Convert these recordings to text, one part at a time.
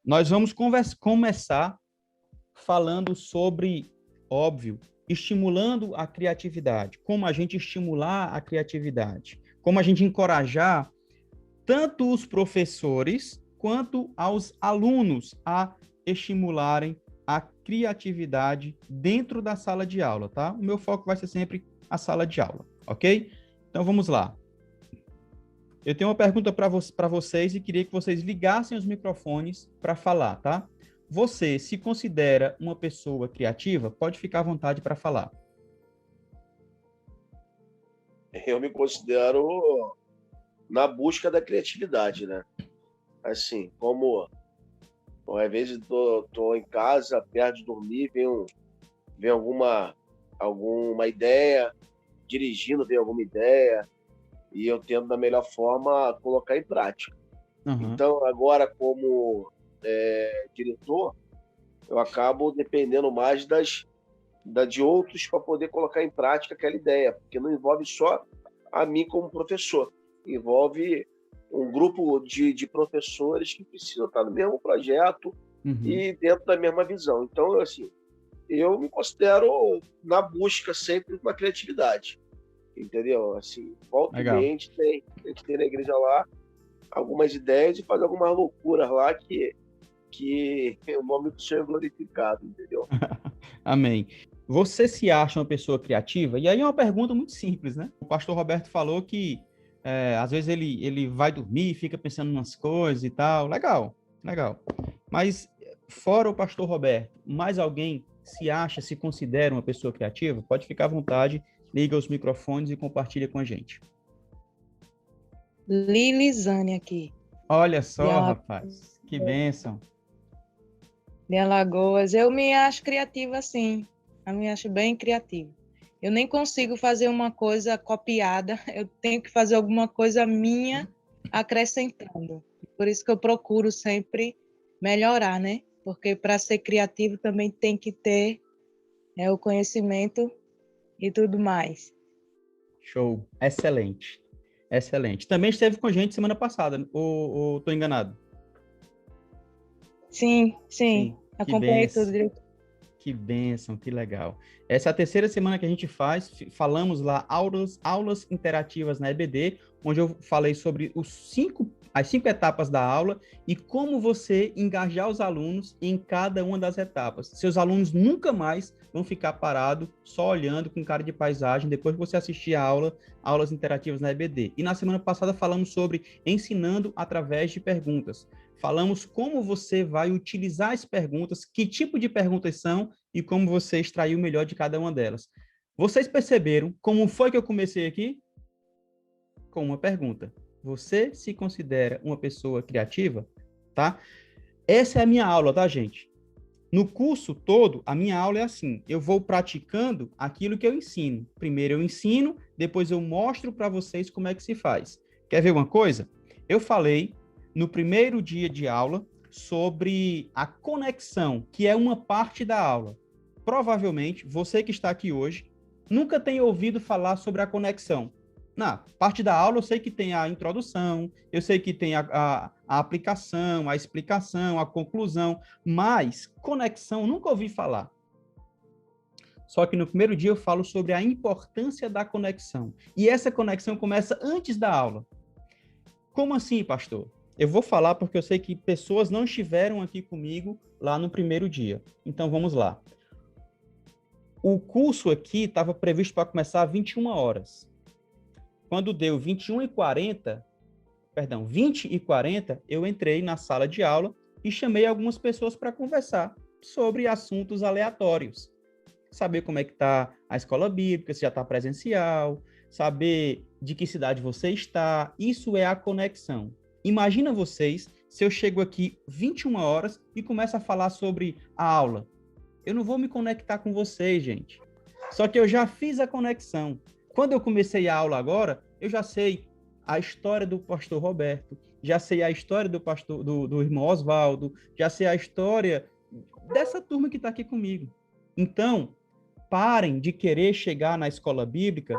Nós vamos começar falando sobre, óbvio, estimulando a criatividade, como a gente estimular a criatividade, como a gente encorajar tanto os professores quanto aos alunos a estimularem a criatividade dentro da sala de aula, tá? O meu foco vai ser sempre a sala de aula, ok? Então vamos lá. Eu tenho uma pergunta para vocês e queria que vocês ligassem os microfones para falar, tá? Você se considera uma pessoa criativa? Pode ficar à vontade para falar. Eu me considero na busca da criatividade, né? Assim, como às vezes tô em casa, perto de dormir, vem alguma ideia, dirigindo, vem alguma ideia, e eu tento, da melhor forma, colocar em prática. Uhum. Então, agora, como diretor, eu acabo dependendo mais de outros para poder colocar em prática aquela ideia, porque não envolve só a mim como professor, envolve um grupo de professores que precisam estar no mesmo projeto e dentro da mesma visão. Então, assim, eu me considero na busca sempre de uma criatividade, entendeu? Assim, volta e meia, a gente tem na igreja lá algumas ideias e faz algumas loucuras lá que o nome do Senhor é glorificado, entendeu? Amém. Você se acha uma pessoa criativa? E aí é uma pergunta muito simples, né? O pastor Roberto falou que às vezes ele vai dormir, fica pensando nas coisas e tal. Legal, legal. Mas fora o pastor Roberto, mais alguém se considera uma pessoa criativa? Pode ficar à vontade, liga os microfones e compartilha com a gente. Lilizane aqui. Olha só, rapaz, que bênção. De Alagoas. Eu me acho criativa, sim. Eu me acho bem criativa. Eu nem consigo fazer uma coisa copiada, eu tenho que fazer alguma coisa minha acrescentando. Por isso que eu procuro sempre melhorar, né? Porque para ser criativo também tem que ter o conhecimento e tudo mais. Show. Excelente. Excelente. Também esteve com a gente semana passada, ou estou enganado? Sim. Acompanhei tudo direito. Que bênção, que legal. Essa é a terceira semana que a gente falamos lá aulas interativas na EBD, onde eu falei sobre as cinco etapas da aula e como você engajar os alunos em cada uma das etapas. Seus alunos nunca mais vão ficar parados, só olhando com cara de paisagem, depois que você assistir a aulas interativas na EBD. E na semana passada falamos sobre ensinando através de perguntas. Falamos como você vai utilizar as perguntas, que tipo de perguntas são e como você extrair o melhor de cada uma delas. Vocês perceberam como foi que eu comecei aqui? Com uma pergunta. Você se considera uma pessoa criativa? Tá? Essa é a minha aula, tá, gente? No curso todo, a minha aula é assim, eu vou praticando aquilo que eu ensino. Primeiro eu ensino, depois eu mostro para vocês como é que se faz. Quer ver uma coisa? Eu falei no primeiro dia de aula sobre a conexão, que é uma parte da aula. Provavelmente, você que está aqui hoje nunca tem ouvido falar sobre a conexão. Na parte da aula, eu sei que tem a introdução, eu sei que tem a aplicação, a explicação, a conclusão, mas conexão nunca ouvi falar. Só que no primeiro dia eu falo sobre a importância da conexão. E essa conexão começa antes da aula. Como assim, pastor? Eu vou falar porque eu sei que pessoas não estiveram aqui comigo lá no primeiro dia. Então, vamos lá. O curso aqui estava previsto para começar às 21 horas. Quando deu 20 e 40, eu entrei na sala de aula e chamei algumas pessoas para conversar sobre assuntos aleatórios. Saber como é que está a escola bíblica, se já está presencial, saber de que cidade você está. Isso é a conexão. Imagina vocês se eu chego aqui 21 horas e começo a falar sobre a aula. Eu não vou me conectar com vocês, gente. Só que eu já fiz a conexão. Quando eu comecei a aula agora, eu já sei a história do pastor Roberto, já sei a história do irmão Oswaldo, já sei a história dessa turma que está aqui comigo. Então, parem de querer chegar na escola bíblica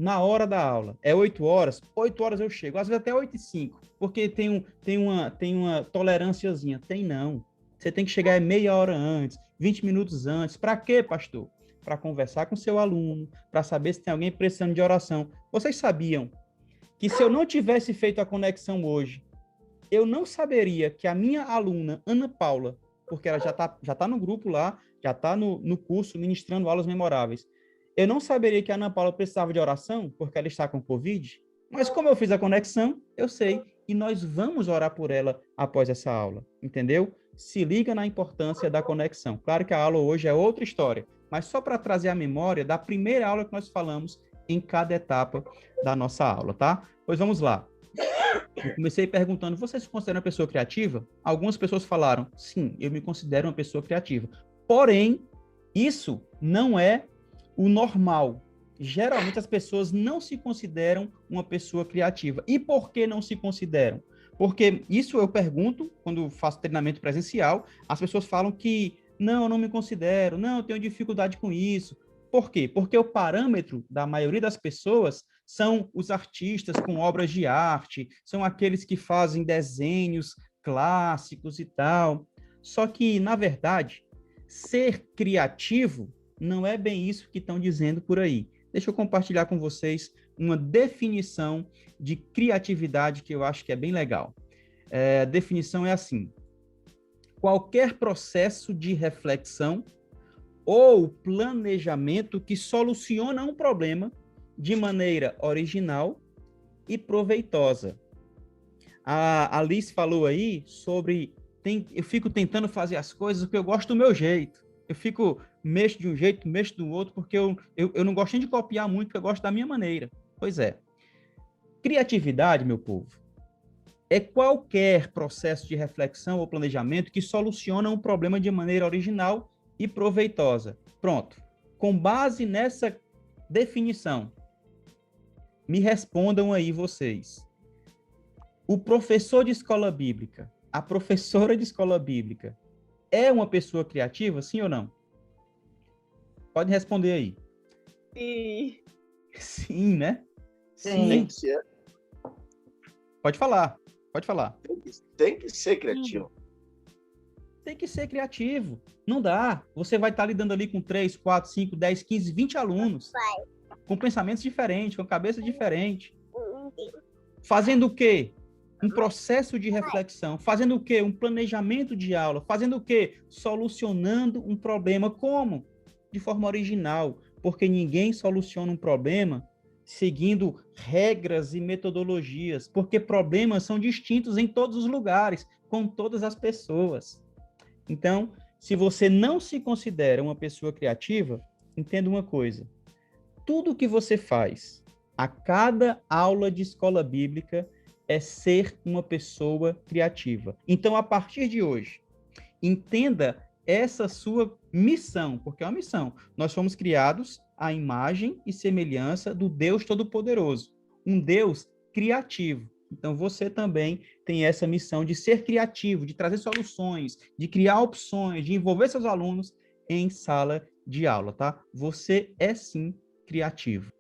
na hora da aula. É 8 horas? 8 horas eu chego. Às vezes até 8h05, porque tem uma tolerânciazinha. Tem não. Você tem que chegar meia hora antes, 20 minutos antes. Para quê, pastor? Para conversar com seu aluno, para saber se tem alguém precisando de oração. Vocês sabiam que se eu não tivesse feito a conexão hoje, eu não saberia que a minha aluna, Ana Paula, porque ela já tá no grupo lá, já está no curso ministrando aulas memoráveis, eu não saberia que a Ana Paula precisava de oração, porque ela está com Covid, mas como eu fiz a conexão, eu sei, e nós vamos orar por ela após essa aula, entendeu? Se liga na importância da conexão. Claro que a aula hoje é outra história, mas só para trazer a memória da primeira aula que nós falamos em cada etapa da nossa aula, tá? Pois vamos lá. Eu comecei perguntando, você se considera uma pessoa criativa? Algumas pessoas falaram, sim, eu me considero uma pessoa criativa. Porém, isso não é o normal. Geralmente as pessoas não se consideram uma pessoa criativa. E por que não se consideram? Porque isso eu pergunto quando faço treinamento presencial, as pessoas falam que não, eu não me considero, não, eu tenho dificuldade com isso. Por quê? Porque o parâmetro da maioria das pessoas são os artistas com obras de arte, são aqueles que fazem desenhos clássicos e tal. Só que, na verdade, ser criativo não é bem isso que estão dizendo por aí. Deixa eu compartilhar com vocês uma definição de criatividade que eu acho que é bem legal. A definição é assim: qualquer processo de reflexão ou planejamento que soluciona um problema de maneira original e proveitosa. A Alice falou aí sobre eu fico tentando fazer as coisas porque eu gosto do meu jeito. Eu mexo de um jeito, mexo do outro, porque eu não gosto nem de copiar muito, porque eu gosto da minha maneira. Pois é. Criatividade, meu povo, é qualquer processo de reflexão ou planejamento que soluciona um problema de maneira original e proveitosa. Pronto. Com base nessa definição, me respondam aí vocês. O professor de escola bíblica, a professora de escola bíblica, é uma pessoa criativa, sim ou não? Pode responder aí. Sim. Sim, né? Sim. Tem que ser. Pode falar. Tem que ser criativo. Tem que ser criativo. Não dá. Você vai estar lidando ali com 3, 4, 5, 10, 15, 20 alunos. Com pensamentos diferentes, com cabeça diferente. Fazendo o quê? Um processo de reflexão. Fazendo o quê? Um planejamento de aula. Fazendo o quê? Solucionando um problema. Como? De forma original. Porque ninguém soluciona um problema seguindo regras e metodologias. Porque problemas são distintos em todos os lugares, com todas as pessoas. Então, se você não se considera uma pessoa criativa, entenda uma coisa. Tudo que você faz a cada aula de escola bíblica é ser uma pessoa criativa. Então, a partir de hoje, entenda essa sua missão, porque é uma missão. Nós fomos criados à imagem e semelhança do Deus Todo-Poderoso, um Deus criativo. Então, você também tem essa missão de ser criativo, de trazer soluções, de criar opções, de envolver seus alunos em sala de aula, tá? Você é, sim, criativo.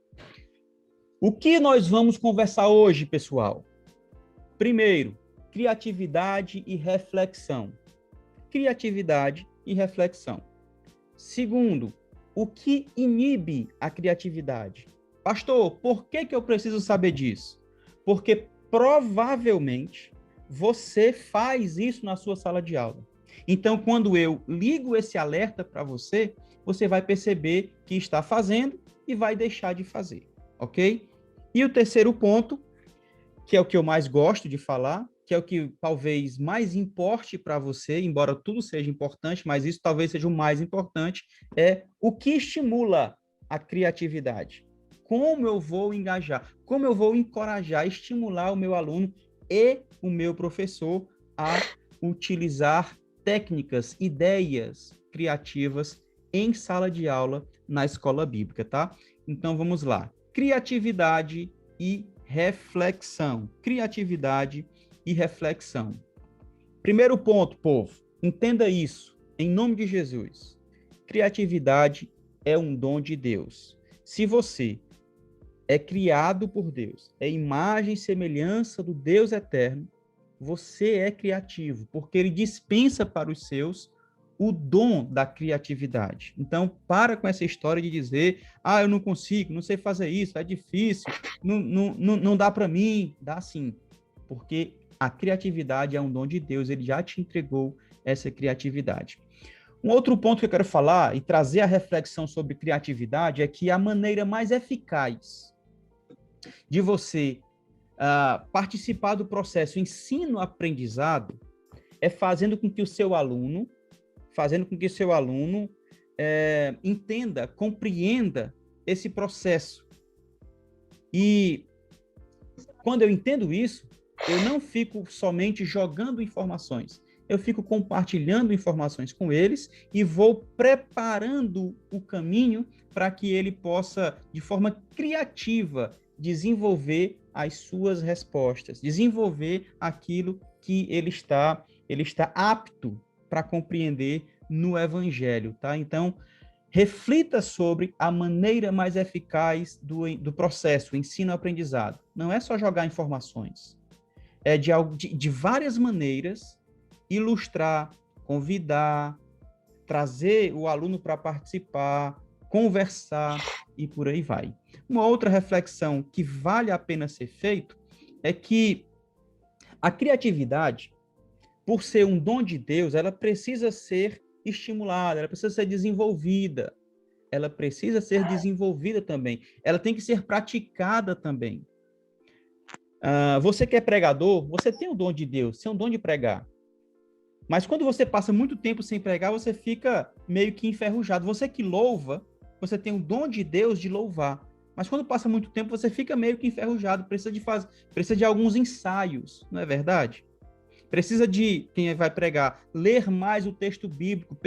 O que nós vamos conversar hoje, pessoal? Primeiro, criatividade e reflexão. Criatividade e reflexão. Segundo, o que inibe a criatividade? Pastor, por que eu preciso saber disso? Porque provavelmente você faz isso na sua sala de aula. Então, quando eu ligo esse alerta para você, você vai perceber que está fazendo e vai deixar de fazer, ok? E o terceiro ponto, que é o que eu mais gosto de falar, que é o que talvez mais importe para você, embora tudo seja importante, mas isso talvez seja o mais importante, é o que estimula a criatividade. Como eu vou engajar, como eu vou encorajar, estimular o meu aluno e o meu professor a utilizar técnicas, ideias criativas em sala de aula na escola bíblica, tá? Então, vamos lá. Criatividade e reflexão. Criatividade e reflexão. Primeiro ponto, povo, entenda isso, em nome de Jesus. Criatividade é um dom de Deus. Se você é criado por Deus, é imagem e semelhança do Deus eterno, você é criativo, porque ele dispensa para os seus o dom da criatividade. Então, para com essa história de dizer, eu não consigo, não sei fazer isso, é difícil, não dá para mim. Dá sim, porque a criatividade é um dom de Deus, ele já te entregou essa criatividade. Um outro ponto que eu quero falar e trazer a reflexão sobre criatividade é que a maneira mais eficaz de você participar do processo ensino-aprendizado é fazendo com que o seu aluno entenda, compreenda esse processo. E quando eu entendo isso, eu não fico somente jogando informações, eu fico compartilhando informações com eles e vou preparando o caminho para que ele possa, de forma criativa, desenvolver as suas respostas, desenvolver aquilo que ele está apto para compreender no Evangelho, tá? Então, reflita sobre a maneira mais eficaz do processo, ensino-aprendizado. Não é só jogar informações, é de várias maneiras ilustrar, convidar, trazer o aluno para participar, conversar e por aí vai. Uma outra reflexão que vale a pena ser feito é que a criatividade, por ser um dom de Deus, ela precisa ser estimulada, ela precisa ser desenvolvida. Ela precisa ser desenvolvida também. Ela tem que ser praticada também. Você que é pregador, você tem o dom de Deus, você tem o dom de pregar. Mas quando você passa muito tempo sem pregar, você fica meio que enferrujado. Você que louva, você tem o dom de Deus de louvar. Mas quando passa muito tempo, você fica meio que enferrujado, precisa de alguns ensaios, não é verdade? Precisa de, quem vai pregar, ler mais o texto bíblico,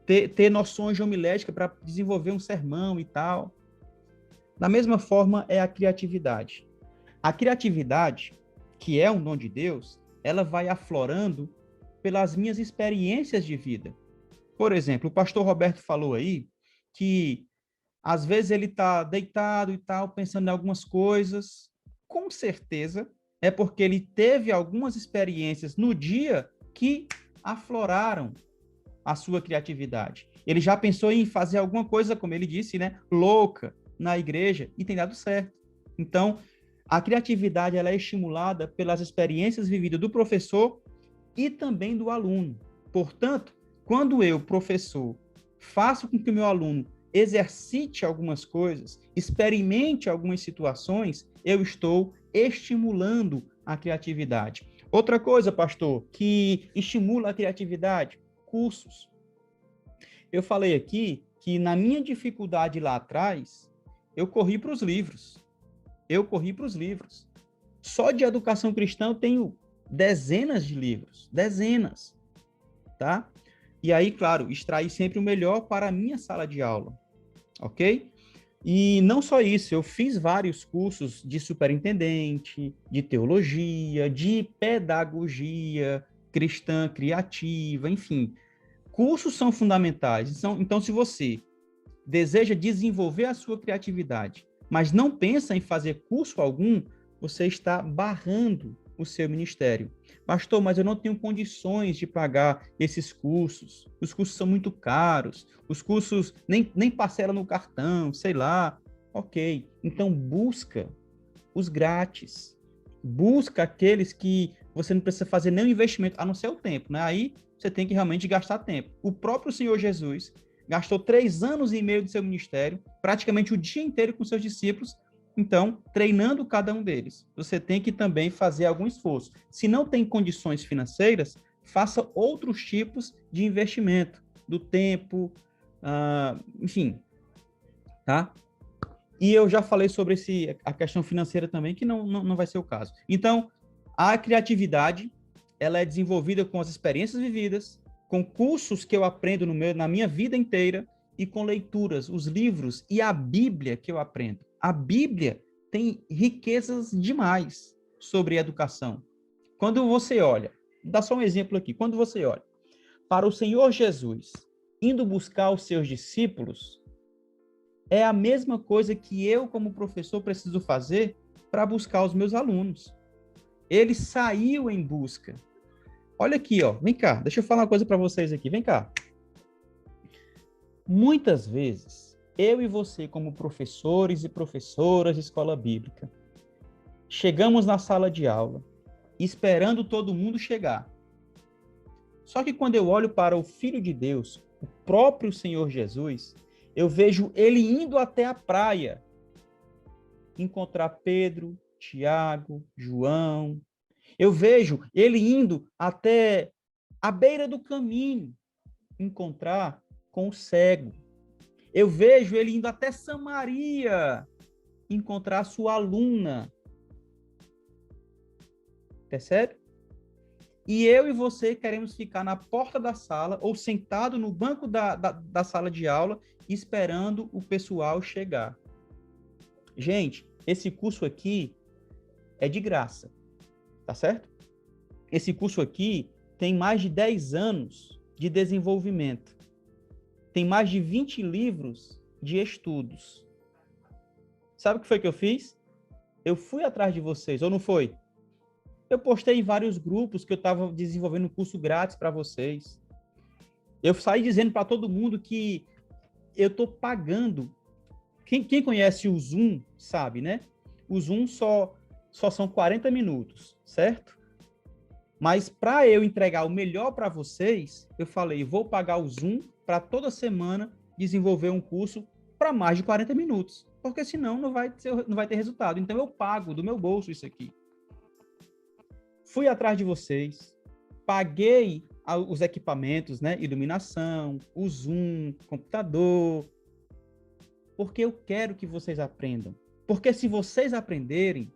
ter noções de homilética para desenvolver um sermão e tal. Da mesma forma é a criatividade. A criatividade, que é um dom de Deus, ela vai aflorando pelas minhas experiências de vida. Por exemplo, o pastor Roberto falou aí que às vezes ele está deitado e tal, pensando em algumas coisas. Com certeza é porque ele teve algumas experiências no dia que afloraram a sua criatividade. Ele já pensou em fazer alguma coisa, como ele disse, né, louca na igreja, e tem dado certo. Então, a criatividade ela é estimulada pelas experiências vividas do professor e também do aluno. Portanto, quando eu, professor, faço com que o meu aluno exercite algumas coisas, experimente algumas situações, eu estou estimulando a criatividade. Outra coisa, pastor, que estimula a criatividade, cursos. Eu falei aqui que na minha dificuldade lá atrás, eu corri para os livros. Só de educação cristã eu tenho dezenas de livros, dezenas, tá? E aí, claro, extrair sempre o melhor para a minha sala de aula, ok? E não só isso, eu fiz vários cursos de superintendente, de teologia, de pedagogia cristã criativa, enfim. Cursos são fundamentais. Então, se você deseja desenvolver a sua criatividade, mas não pensa em fazer curso algum, você está barrando o seu ministério. Pastor, mas eu não tenho condições de pagar esses cursos. Os cursos são muito caros. Os cursos nem parcela no cartão, sei lá. Ok. Então, busca os grátis. Busca aqueles que você não precisa fazer nenhum investimento, a não ser o tempo, né? Aí você tem que realmente gastar tempo. O próprio Senhor Jesus gastou 3 anos e meio do seu ministério, praticamente o dia inteiro com seus discípulos, então, treinando cada um deles. Você tem que também fazer algum esforço. Se não tem condições financeiras, faça outros tipos de investimento, do tempo, enfim, tá? E eu já falei sobre a questão financeira também, que não vai ser o caso. Então, a criatividade, ela é desenvolvida com as experiências vividas, com cursos que eu aprendo na minha vida inteira e com leituras, os livros e a Bíblia que eu aprendo. A Bíblia tem riquezas demais sobre educação. Quando você olha, dá só um exemplo aqui, quando você olha para o Senhor Jesus indo buscar os seus discípulos, É a mesma coisa que eu, como professor, preciso fazer para buscar os meus alunos. Ele saiu em busca. Olha aqui, ó. Vem cá, deixa eu falar uma coisa para vocês aqui. Vem cá. Muitas vezes, eu e você, como professores e professoras de escola bíblica, chegamos na sala de aula esperando todo mundo chegar. Só que quando eu olho para o Filho de Deus, o próprio Senhor Jesus, eu vejo ele indo até a praia, encontrar Pedro, Tiago, João. Eu vejo ele indo até a beira do caminho, encontrar com o cego. Eu vejo ele indo até Samaria, encontrar sua aluna. Percebe? E eu e você queremos ficar na porta da sala ou sentado no banco da sala de aula esperando o pessoal chegar. Gente, esse curso aqui é de graça, tá certo? Esse curso aqui tem mais de 10 anos de desenvolvimento. Tem mais de 20 livros de estudos. Sabe o que foi que eu fiz? Eu fui atrás de vocês, ou não foi? Eu postei em vários grupos que eu estava desenvolvendo um curso grátis para vocês. Eu saí dizendo para todo mundo que eu estou pagando. Quem conhece o Zoom sabe, né? O Zoom só são 40 minutos, certo? Mas para eu entregar o melhor para vocês, eu falei, vou pagar o Zoom para toda semana desenvolver um curso para mais de 40 minutos. Porque senão não vai ter resultado. Então eu pago do meu bolso isso aqui. Fui atrás de vocês, paguei os equipamentos, né? Iluminação, o Zoom, computador, porque eu quero que vocês aprendam. Porque se vocês aprenderem,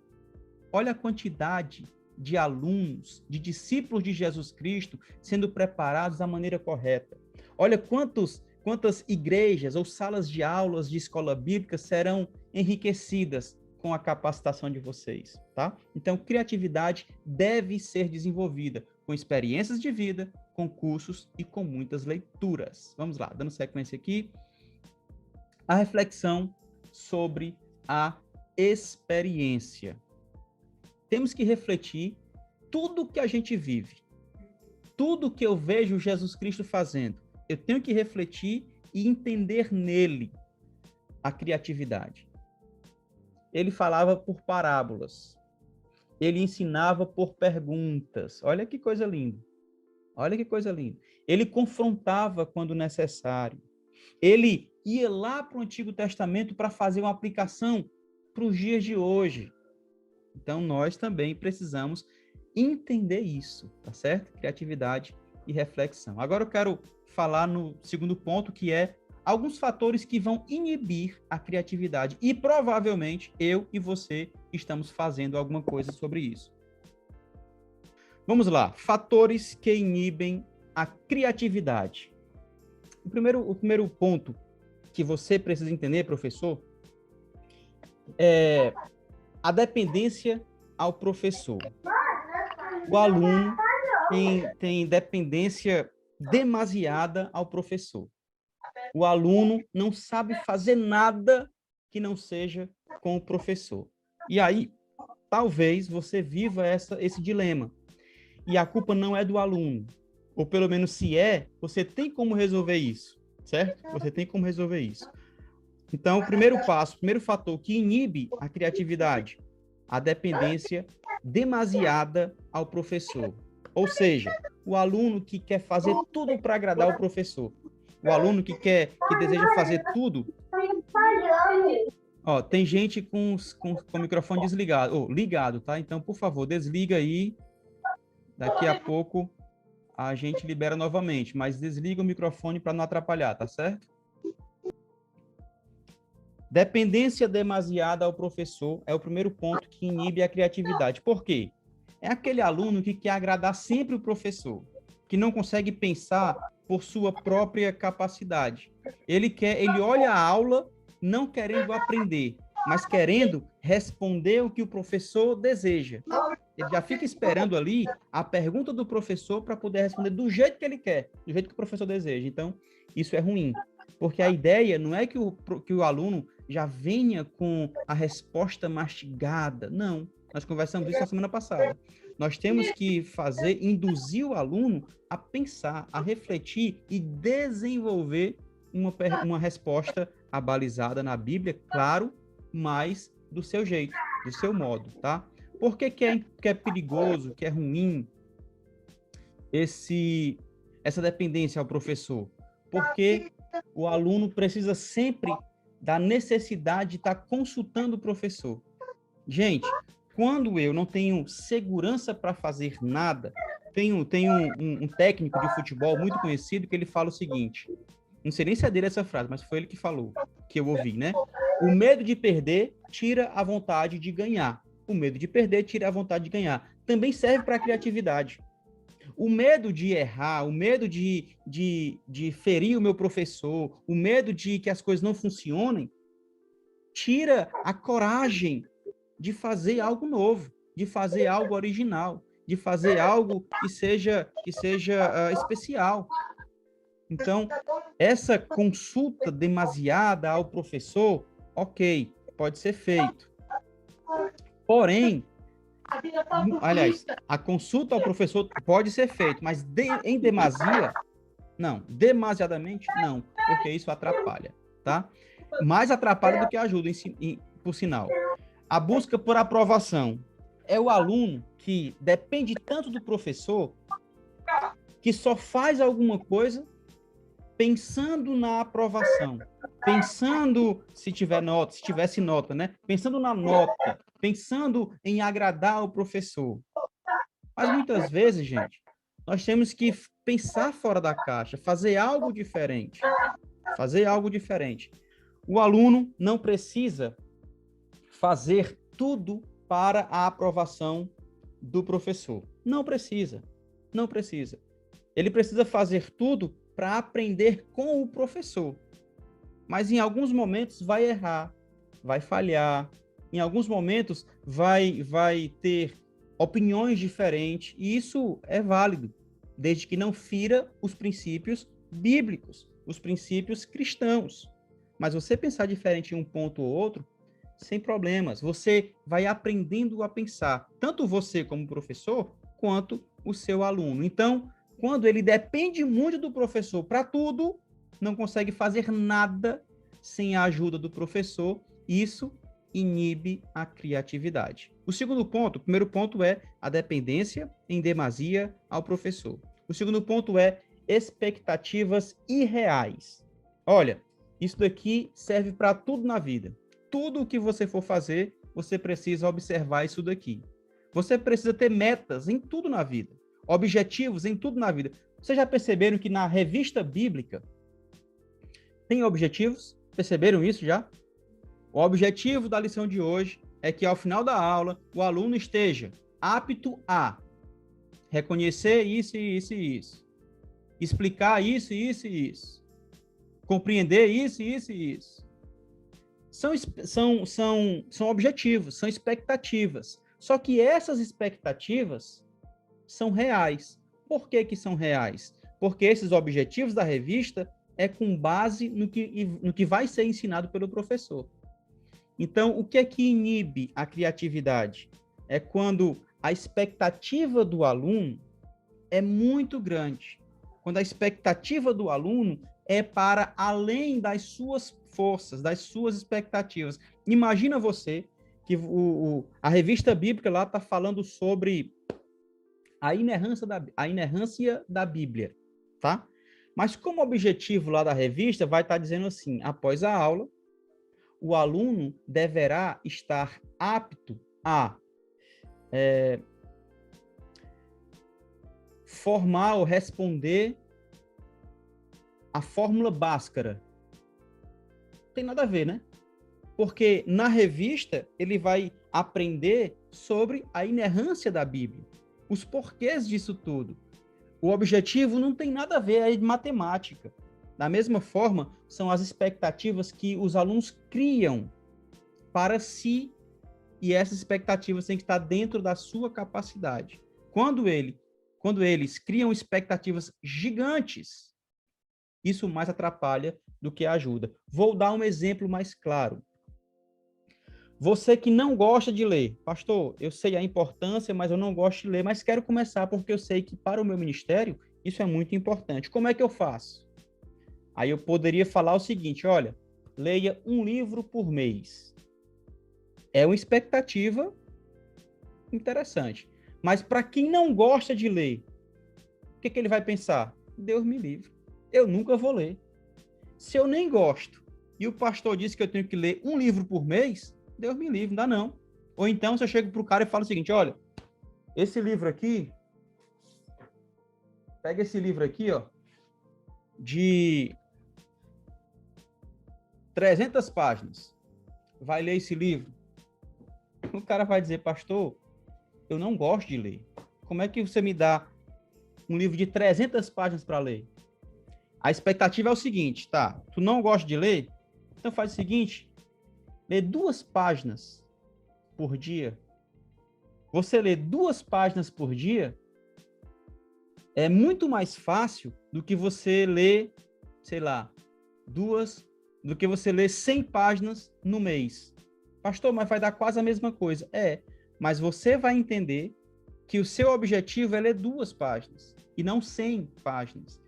olha a quantidade de alunos, de discípulos de Jesus Cristo sendo preparados da maneira correta. Olha quantas igrejas ou salas de aulas de escola bíblica serão enriquecidas com a capacitação de vocês, tá? Então, criatividade deve ser desenvolvida com experiências de vida, com cursos e com muitas leituras. Vamos lá, dando sequência aqui. A reflexão sobre a experiência. Temos que refletir tudo que a gente vive, tudo que eu vejo Jesus Cristo fazendo. Eu tenho que refletir e entender nele a criatividade. Ele falava por parábolas. Ele ensinava por perguntas. Olha que coisa linda. Olha que coisa linda. Ele confrontava quando necessário. Ele ia lá para o Antigo Testamento para fazer uma aplicação para os dias de hoje. Então, nós também precisamos entender isso, tá certo? Criatividade e reflexão. Agora eu quero falar no segundo ponto, que é alguns fatores que vão inibir a criatividade. E provavelmente eu e você estamos fazendo alguma coisa sobre isso. Vamos lá. Fatores que inibem a criatividade. O primeiro ponto que você precisa entender, professor, é a dependência ao professor. O aluno tem dependência demasiada ao professor. O aluno não sabe fazer nada que não seja com o professor. E aí, talvez você viva esse dilema. E a culpa não é do aluno. Ou pelo menos se é, você tem como resolver isso, certo? Você tem como resolver isso. Então, o primeiro fator que inibe a criatividade, a dependência demasiada ao professor. Ou seja, o aluno que quer fazer tudo para agradar o professor. O aluno que deseja fazer tudo. Ó, tem gente com o microfone desligado, ligado, tá? Então, por favor, desliga aí. Daqui a pouco a gente libera novamente, mas desliga o microfone para não atrapalhar, tá certo? Dependência demasiada ao professor é o primeiro ponto que inibe a criatividade. Por quê? É aquele aluno que quer agradar sempre o professor, que não consegue pensar por sua própria capacidade. Ele olha a aula não querendo aprender, mas querendo responder o que o professor deseja. Ele já fica esperando ali a pergunta do professor para poder responder do jeito que ele quer, do jeito que o professor deseja. Então, isso é ruim. Porque a ideia não é que o aluno já venha com a resposta mastigada. Não, nós conversamos isso na semana passada. Nós temos que induzir o aluno a pensar, a refletir e desenvolver uma resposta abalizada na Bíblia, claro, mas do seu jeito, do seu modo, tá? Por que é perigoso, que é ruim essa dependência ao professor? Porque o aluno precisa sempre da necessidade de estar consultando o professor. Gente, quando eu não tenho segurança para fazer nada, tem um técnico de futebol muito conhecido que ele fala o seguinte, não sei nem se é dele essa frase, mas foi ele que falou, que eu ouvi, né? O medo de perder tira a vontade de ganhar. O medo de perder tira a vontade de ganhar. Também serve para a criatividade. O medo de errar, o medo de ferir o meu professor, o medo de que as coisas não funcionem, tira a coragem de fazer algo novo, de fazer algo original, de fazer algo que seja especial. Então, essa consulta demasiada ao professor, ok, pode ser feito. Porém, aliás, a consulta ao professor pode ser feita, mas em demasia, não. Demasiadamente, não, porque isso atrapalha, tá? Mais atrapalha do que ajuda, por sinal. A busca por aprovação é o aluno que depende tanto do professor que só faz alguma coisa pensando na aprovação, pensando se tivesse nota, né? Pensando na nota, pensando em agradar o professor. Mas muitas vezes, gente, nós temos que pensar fora da caixa, fazer algo diferente. Fazer algo diferente. O aluno não precisa fazer tudo para a aprovação do professor. Não precisa. Não precisa. Ele precisa fazer tudo para aprender com o professor. Mas em alguns momentos vai errar, vai falhar, em alguns momentos vai ter opiniões diferentes, e isso é válido, desde que não fira os princípios bíblicos, os princípios cristãos. Mas você pensar diferente em um ponto ou outro, sem problemas. Você vai aprendendo a pensar, tanto você como professor, quanto o seu aluno. Então, quando ele depende muito do professor para tudo, não consegue fazer nada sem a ajuda do professor, isso inibe a criatividade. O primeiro ponto é a dependência em demasia ao professor. O segundo ponto é expectativas irreais. Olha, isso daqui serve para tudo na vida. Tudo o que você for fazer, você precisa observar isso daqui. Você precisa ter metas em tudo na vida. Objetivos em tudo na vida. Vocês já perceberam que na revista bíblica tem objetivos? Perceberam isso já? O objetivo da lição de hoje é que, ao final da aula, o aluno esteja apto a reconhecer isso e isso e isso, explicar isso e isso e isso, compreender isso e isso e isso. São objetivos, são expectativas. Só que essas expectativas são reais. Por que que são reais? Porque esses objetivos da revista é com base no que vai ser ensinado pelo professor. Então, o que é que inibe a criatividade? É quando a expectativa do aluno é muito grande. Quando a expectativa do aluno é para além das suas forças, das suas expectativas. Imagina você que a revista bíblica lá está falando sobre a inerrância da Bíblia, tá? Mas como objetivo lá da revista vai estar dizendo assim, após a aula, o aluno deverá estar apto a formar ou responder a fórmula Bhaskara. Não tem nada a ver, né? Porque na revista ele vai aprender sobre a inerrância da Bíblia, os porquês disso tudo. O objetivo não tem nada a ver, é de matemática. Da mesma forma, são as expectativas que os alunos criam para si, e essas expectativas têm que estar dentro da sua capacidade. Quando eles criam expectativas gigantes, isso mais atrapalha do que ajuda. Vou dar um exemplo mais claro. Você que não gosta de ler, pastor, eu sei a importância, mas eu não gosto de ler, mas quero começar porque eu sei que para o meu ministério isso é muito importante. Como é que eu faço? Aí eu poderia falar o seguinte, olha, leia um livro por mês. É uma expectativa interessante. Mas para quem não gosta de ler, o que ele vai pensar? Deus me livre, eu nunca vou ler. Se eu nem gosto e o pastor disse que eu tenho que ler um livro por mês, Deus me livre, não dá não. Ou então, se eu chego para o cara e falo o seguinte, olha, esse livro aqui, pega esse livro aqui, ó, de 300 páginas, vai ler esse livro. O cara vai dizer, pastor, eu não gosto de ler. Como é que você me dá um livro de 300 páginas para ler? A expectativa é o seguinte, tá? Tu não gosta de ler? Então faz o seguinte, lê 2 páginas por dia. Você lê 2 páginas por dia é muito mais fácil do que você ler, sei lá, do que você ler 100 páginas no mês. Pastor, mas vai dar quase a mesma coisa. É, mas você vai entender que o seu objetivo é ler 2 páginas e não 100 páginas.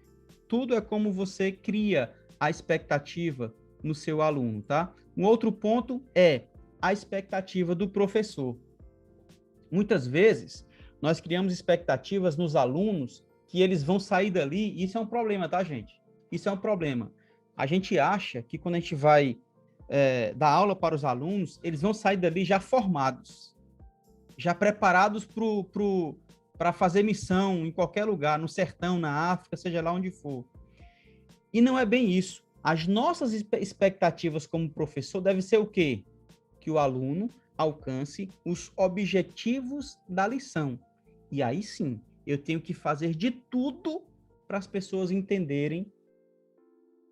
Tudo é como você cria a expectativa no seu aluno, tá? Um outro ponto é a expectativa do professor. Muitas vezes, nós criamos expectativas nos alunos que eles vão sair dali, e isso é um problema, tá, gente? Isso é um problema. A gente acha que quando a gente vai dar aula para os alunos, eles vão sair dali já formados, já preparados para fazer missão em qualquer lugar, no sertão, na África, seja lá onde for. E não é bem isso. As nossas expectativas como professor devem ser o quê? Que o aluno alcance os objetivos da lição. E aí sim, eu tenho que fazer de tudo para as pessoas entenderem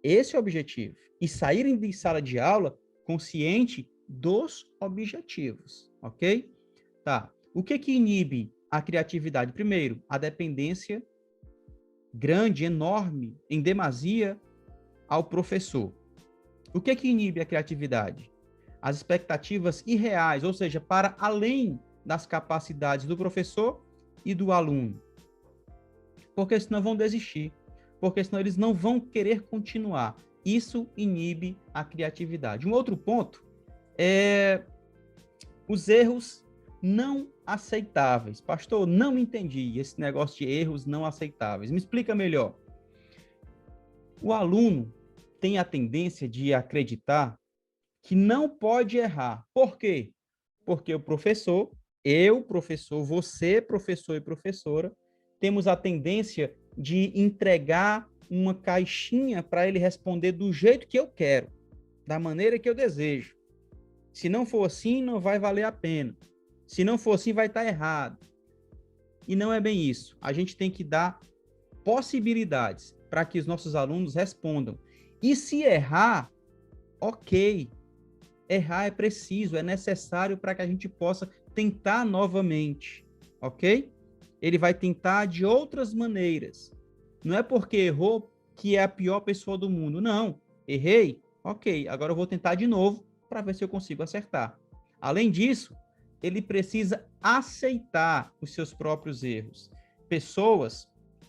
esse objetivo e saírem de sala de aula consciente dos objetivos, ok? Tá. O que inibe a criatividade? Primeiro, a dependência grande, enorme, em demasia ao professor. O que inibe a criatividade? As expectativas irreais, ou seja, para além das capacidades do professor e do aluno. Porque senão vão desistir. Porque senão eles não vão querer continuar. Isso inibe a criatividade. Um outro ponto é os erros não aceitáveis. Pastor, não entendi esse negócio de erros não aceitáveis. Me explica melhor. O aluno tem a tendência de acreditar que não pode errar. Por quê? Porque o professor, eu, professor, você, professor e professora, temos a tendência de entregar uma caixinha para ele responder do jeito que eu quero, da maneira que eu desejo. Se não for assim, não vai valer a pena. Se não for assim, vai estar errado. E não é bem isso. A gente tem que dar possibilidades para que os nossos alunos respondam. E se errar, ok. Errar é preciso, é necessário para que a gente possa tentar novamente, ok? Ele vai tentar de outras maneiras. Não é porque errou que é a pior pessoa do mundo. Não. Errei? Ok. Agora eu vou tentar de novo para ver se eu consigo acertar. Além disso, ele precisa aceitar os seus próprios erros. Pessoas,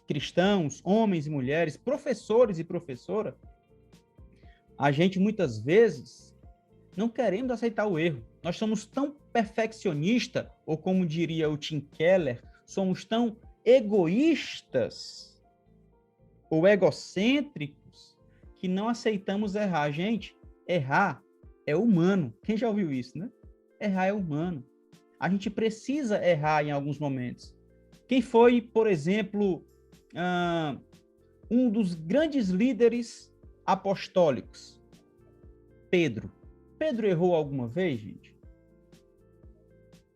cristãos, homens e mulheres, professores e professora, a gente muitas vezes não queremos aceitar o erro. Nós somos tão perfeccionistas, ou como diria o Tim Keller, somos tão egoístas ou egocêntricos que não aceitamos errar. Gente, errar é humano. Quem já ouviu isso, né? Errar é humano. A gente precisa errar em alguns momentos. Quem foi, por exemplo, um dos grandes líderes apostólicos? Pedro. Pedro errou alguma vez, gente?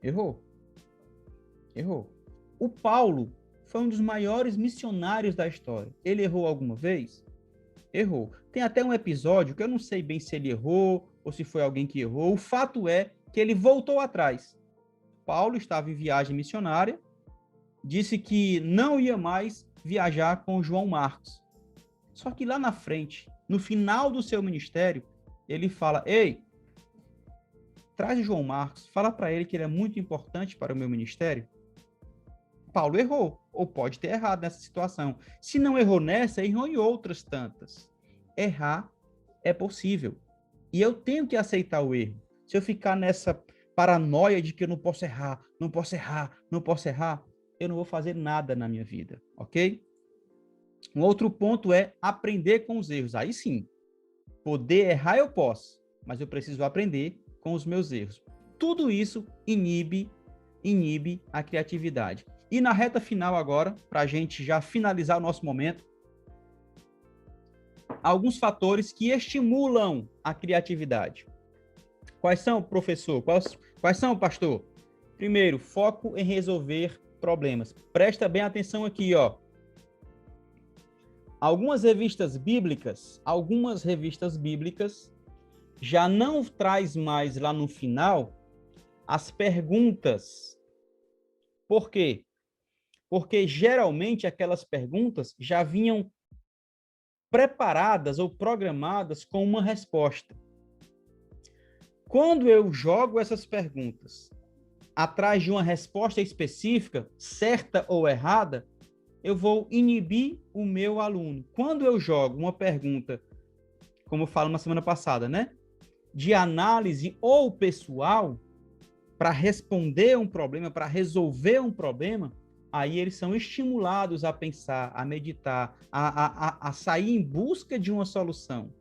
Errou. O Paulo foi um dos maiores missionários da história. Ele errou alguma vez? Errou. Tem até um episódio que eu não sei bem se ele errou ou se foi alguém que errou. O fato é que ele voltou atrás. Paulo estava em viagem missionária, disse que não ia mais viajar com João Marcos. Só que lá na frente, no final do seu ministério, ele fala, ei, traz o João Marcos, fala para ele que ele é muito importante para o meu ministério. Paulo errou, ou pode ter errado nessa situação. Se não errou nessa, errou em outras tantas. Errar é possível. E eu tenho que aceitar o erro. Se eu ficar nessa paranoia de que eu não posso errar, não posso errar, não posso errar, eu não vou fazer nada na minha vida, ok? Um outro ponto é aprender com os erros. Aí sim, poder errar eu posso, mas eu preciso aprender com os meus erros. Tudo isso inibe a criatividade. E na reta final agora, para a gente já finalizar o nosso momento, alguns fatores que estimulam a criatividade. Quais são, professor? Quais são, pastor? Primeiro, foco em resolver problemas. Presta bem atenção aqui, ó. Algumas revistas bíblicas já não traz mais lá no final as perguntas. Por quê? Porque geralmente aquelas perguntas já vinham preparadas ou programadas com uma resposta. Quando eu jogo essas perguntas atrás de uma resposta específica, certa ou errada, eu vou inibir o meu aluno. Quando eu jogo uma pergunta, como eu falo na semana passada, né, de análise ou pessoal, para responder um problema, para resolver um problema, aí eles são estimulados a pensar, a meditar, a sair em busca de uma solução,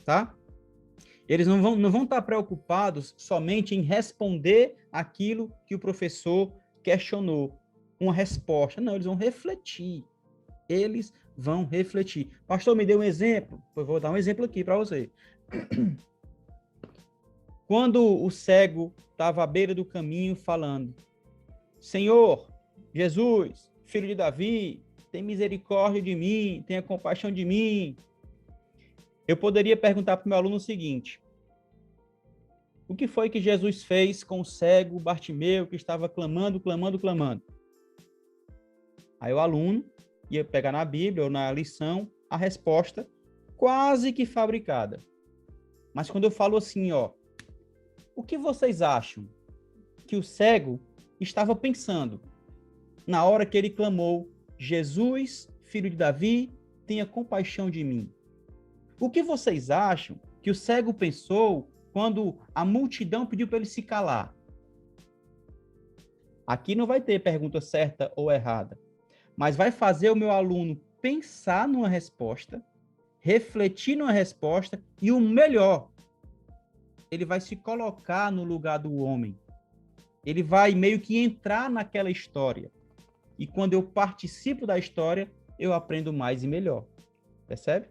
tá? Eles não vão estar preocupados somente em responder aquilo que o professor questionou, uma resposta. Não, eles vão refletir. Eles vão refletir. Pastor, me deu um exemplo. Eu vou dar um exemplo aqui para você. Quando o cego estava à beira do caminho falando, Senhor, Jesus, filho de Davi, tem misericórdia de mim, tenha compaixão de mim. Eu poderia perguntar para o meu aluno o seguinte: o que foi que Jesus fez com o cego Bartimeu, que estava clamando? Aí o aluno ia pegar na Bíblia ou na lição a resposta quase que fabricada. Mas quando eu falo assim, ó, o que vocês acham que o cego estava pensando na hora que ele clamou, Jesus, filho de Davi, tenha compaixão de mim? O que vocês acham que o cego pensou quando a multidão pediu para ele se calar? Aqui não vai ter pergunta certa ou errada, mas vai fazer o meu aluno pensar numa resposta, refletir numa resposta e o melhor, ele vai se colocar no lugar do homem. Ele vai meio que entrar naquela história. E quando eu participo da história, eu aprendo mais e melhor. Percebe?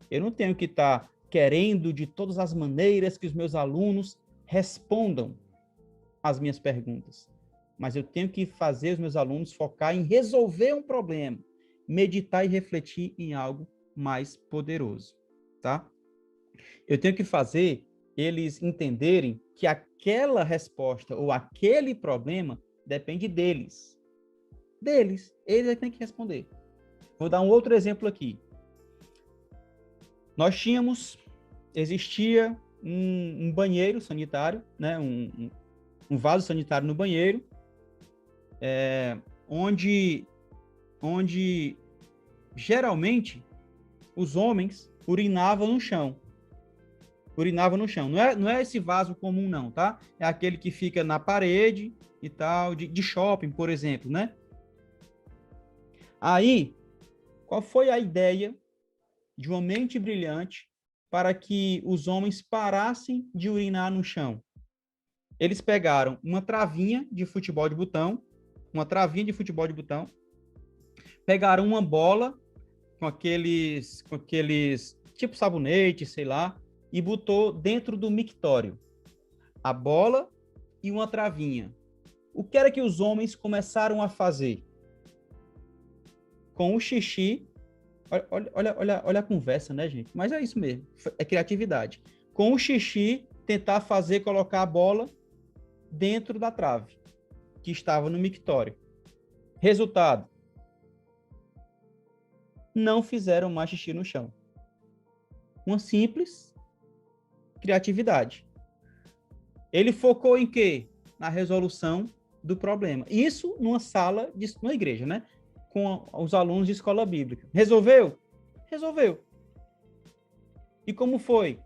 Eu não tenho que estar querendo de todas as maneiras que os meus alunos respondam às minhas perguntas. Mas eu tenho que fazer os meus alunos focar em resolver um problema, meditar e refletir em algo mais poderoso, tá? Eu tenho que fazer eles entenderem que aquela resposta ou aquele problema depende deles. Deles. Eles têm que responder. Vou dar um outro exemplo aqui. Existia um banheiro sanitário, né? um vaso sanitário no banheiro, onde geralmente os homens urinavam no chão. Não é esse vaso comum, não, tá? É aquele que fica na parede e tal, de shopping, por exemplo, né? Aí, qual foi a ideia de uma mente brilhante para que os homens parassem de urinar no chão? Eles pegaram uma travinha de futebol de botão, pegaram uma bola com aqueles tipo sabonete, sei lá, e botou dentro do mictório a bola e uma travinha. O que era que os homens começaram a fazer? Com o xixi, olha a conversa, né, gente? Mas é isso mesmo, é criatividade. Com o xixi, tentar colocar a bola dentro da trave, que estava no mictório. Resultado: não fizeram mais xixi no chão. Uma simples criatividade. Ele focou em quê? Na resolução do problema. Isso numa sala, numa igreja, né? Com os alunos de escola bíblica. Resolveu? Resolveu. E como foi?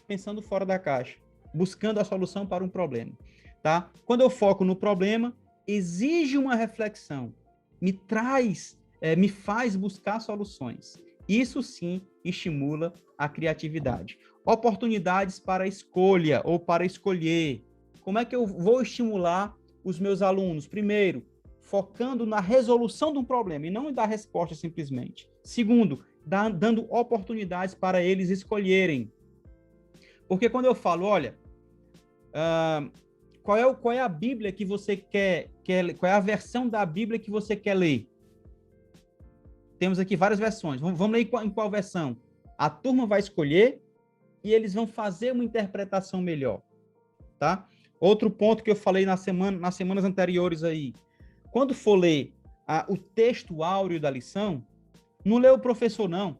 Pensando fora da caixa, buscando a solução para um problema, tá? Quando eu foco no problema, exige uma reflexão, me faz buscar soluções. Isso sim estimula a criatividade. Oportunidades para escolha ou para escolher. Como é que eu vou estimular os meus alunos? Primeiro, focando na resolução de um problema e não em dar resposta simplesmente. Segundo, dando oportunidades para eles escolherem. Porque quando eu falo, olha, qual é a Bíblia que você quer qual é a versão da Bíblia que você quer ler? Temos aqui várias versões. Vamos ler em qual versão? A turma vai escolher e eles vão fazer uma interpretação melhor, tá? Outro ponto que eu falei nas semanas anteriores aí. Quando for ler o texto áureo da lição, não lê o professor, não.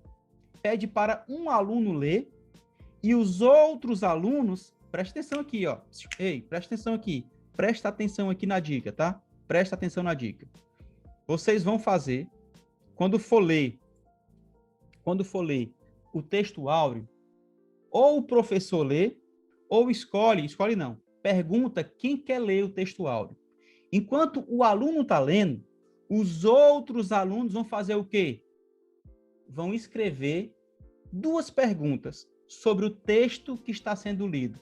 Pede para um aluno ler e os outros alunos, presta atenção aqui, ó. Ei, presta atenção aqui. Presta atenção aqui na dica, tá? Presta atenção na dica. Vocês vão fazer, quando for ler o texto áureo, ou o professor lê, ou escolhe não, pergunta quem quer ler o texto áureo. Enquanto o aluno está lendo, os outros alunos vão fazer o quê? Vão escrever 2 perguntas sobre o texto que está sendo lido.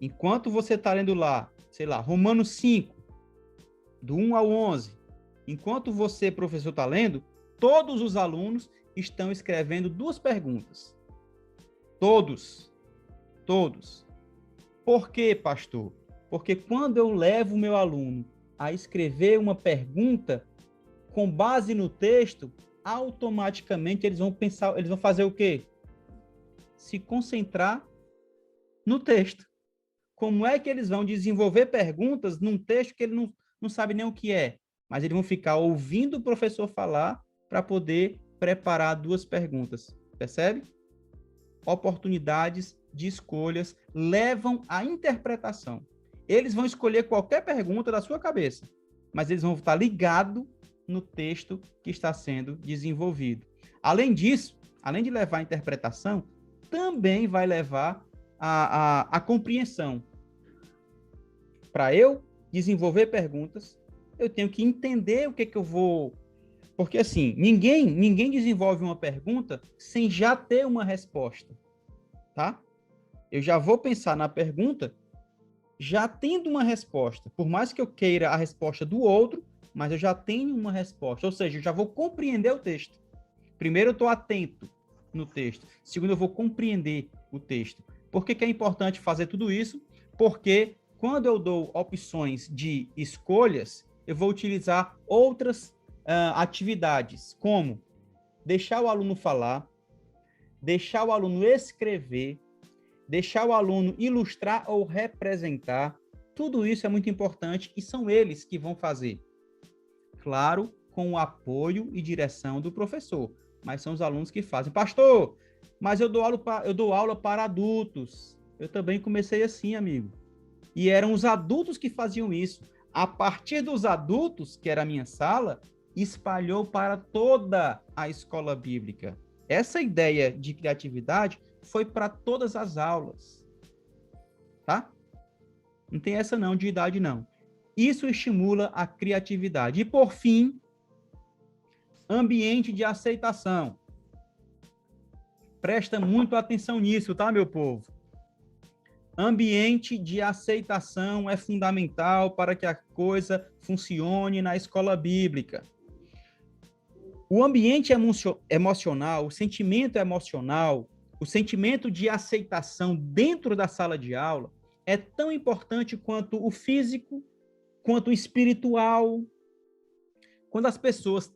Enquanto você está lendo lá, sei lá, Romanos 5, do 1 ao 11, enquanto você, professor, está lendo, todos os alunos estão escrevendo 2 perguntas. Todos. Por quê, pastor? Porque quando eu levo o meu aluno a escrever uma pergunta com base no texto, automaticamente eles vão fazer o quê? Se concentrar no texto. Como é que eles vão desenvolver perguntas num texto que ele não sabe nem o que é? Mas eles vão ficar ouvindo o professor falar para poder preparar 2 perguntas. Percebe? Oportunidades de escolhas levam à interpretação. Eles vão escolher qualquer pergunta da sua cabeça, mas eles vão estar ligados no texto que está sendo desenvolvido. Além disso, além de levar à interpretação, também vai levar à compreensão. Para eu desenvolver perguntas, eu tenho que entender o que eu vou... Porque, assim, ninguém desenvolve uma pergunta sem já ter uma resposta, tá? Eu já vou pensar na pergunta já tendo uma resposta. Por mais que eu queira a resposta do outro, mas eu já tenho uma resposta. Ou seja, eu já vou compreender o texto. Primeiro, eu estou atento no texto. Segundo, eu vou compreender o texto. Por que é importante fazer tudo isso? Porque quando eu dou opções de escolhas, eu vou utilizar outras atividades, como deixar o aluno falar, deixar o aluno escrever, deixar o aluno ilustrar ou representar. Tudo isso é muito importante e são eles que vão fazer. Claro, com o apoio e direção do professor, mas são os alunos que fazem. Pastor, mas eu dou aula para adultos. Eu também comecei assim, amigo. E eram os adultos que faziam isso. A partir dos adultos, que era a minha sala, espalhou para toda a escola bíblica. Essa ideia de criatividade foi para todas as aulas. Tá? Não tem essa não, de idade não. Isso estimula a criatividade. E, por fim, ambiente de aceitação. Presta muito atenção nisso, tá, meu povo? Ambiente de aceitação é fundamental para que a coisa funcione na escola bíblica. O ambiente emocional, o sentimento emocional, o sentimento de aceitação dentro da sala de aula é tão importante quanto o físico, quanto o espiritual. Quando as pessoas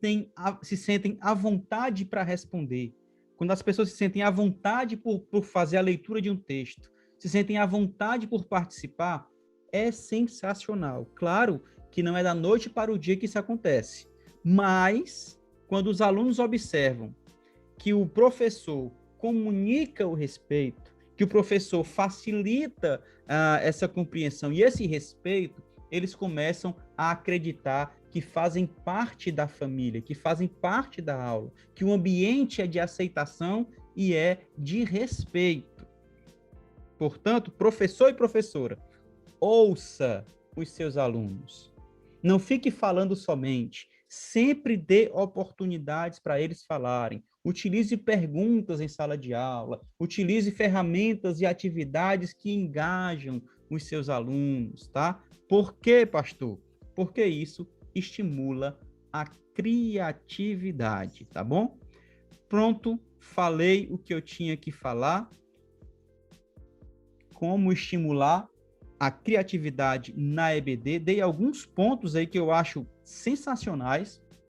se sentem à vontade para responder, quando as pessoas se sentem à vontade por fazer a leitura de um texto, se sentem à vontade por participar, é sensacional. Claro que não é da noite para o dia que isso acontece, mas quando os alunos observam que o professor comunica o respeito, que o professor facilita essa compreensão e esse respeito, eles começam a acreditar que fazem parte da família, que fazem parte da aula, que o ambiente é de aceitação e é de respeito. Portanto, professor e professora, ouça os seus alunos. Não fique falando somente. Sempre dê oportunidades para eles falarem. Utilize perguntas em sala de aula. Utilize ferramentas e atividades que engajam os seus alunos, tá? Por quê, pastor? Porque isso estimula a criatividade, tá bom? Pronto, falei o que eu tinha que falar. Como estimular a criatividade na EBD. Dei alguns pontos aí que eu acho sensacionais.